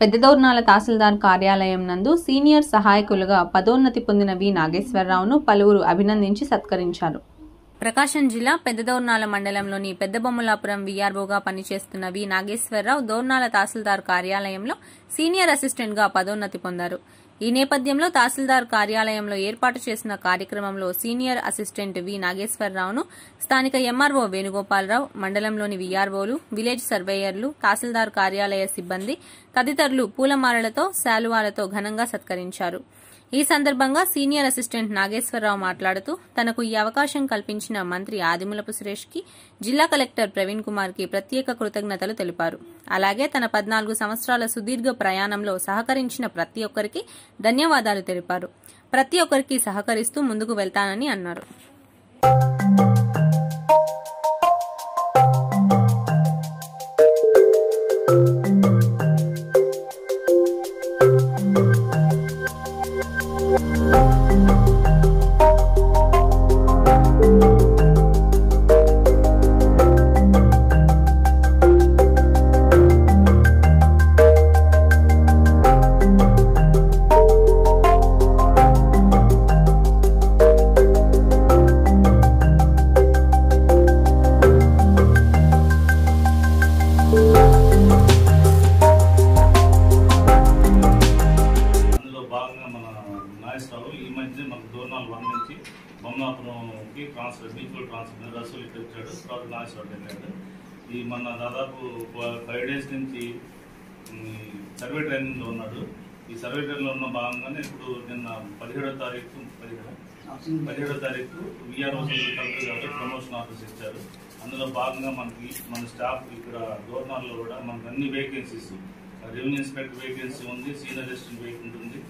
పెద్దదోర్నాల తహసీల్దార్ కార్యాలయం నందు సీనియర్ సహాయకులుగా పదోన్నతి పొందిన వి నాగేశ్వరరావును పలువురు అభినందించి సత్కరించారు. ప్రకాశం జిల్లా పెద్దదోర్నాల మండలంలోని పెద్దబొమ్మలాపురం వీఆర్ఓగా పనిచేస్తున్న వి నాగేశ్వరరావు దోర్నాల తహసీల్దార్ కార్యాలయంలో సీనియర్ అసిస్టెంట్ గా పదోన్నతి పొందారు. ఈ నేపథ్యంలో తహసీల్దార్ కార్యాలయంలో ఏర్పాటు చేసిన కార్యక్రమంలో సీనియర్ అసిస్టెంట్ వి నాగేశ్వరరావును స్థానిక ఎంఆర్ఓ వేణుగోపాలరావు, మండలంలోని వీఆర్ఓలు, విలేజ్ సర్వేయర్లు, తహసీల్దార్ కార్యాలయ సిబ్బంది తదితరులు పూలమాలలతో, శాలువాలతో ఘనంగా సత్కరించారు. ఈ సందర్భంగా సీనియర్ అసిస్టెంట్ నాగేశ్వరరావు మాట్లాడుతూ తనకు ఈ అవకాశం కల్పించిన మంత్రి ఆదిమూలపు సురేష్ కి, జిల్లా కలెక్టర్ ప్రవీణ్ కుమార్ కి ప్రత్యేక కృతజ్ఞతలు తెలిపారు. అలాగే తన 14 సంవత్సరాల సుదీర్ఘ ప్రయాణంలో సహకరించిన ప్రతి ఒక్కరికి ధన్యవాదాలు తెలిపారు. ప్రతి ఒక్కరికి సహకరిస్తూ ముందుకు వెళ్తానని అన్నారు. ఈ మధ్య మనకు దోర్నాల్ 1 నుంచి బొమ్మలాపురంకి మ్యూచువల్ ట్రాన్స్ఫర్ రసూలు ఇటు వచ్చాడు. తర్వాత నాగేశ్వరరావు వెళ్ళాడు. ఈ మన దాదాపు 5 days నుంచి సర్వే ట్రైనింగ్లో ఉన్నాడు. ఈ సర్వే ట్రైనింగ్లో ఉన్న భాగంగానే ఇప్పుడు నిన్న 17వ తారీఖు వీఆర్ఓ కలెక్టర్ గారు ప్రమోషన్ ఆఫీస్ ఇచ్చారు. అందులో భాగంగా మనకి మన స్టాఫ్ ఇక్కడ దోర్నాల్లో కూడా మనకు అన్ని వేకెన్సీస్, రెవెన్యూ ఇన్స్పెక్టర్ వేకెన్సీ ఉంది, సీనియర్ అసిస్టెంట్ వేకెన్సీ ఉంది,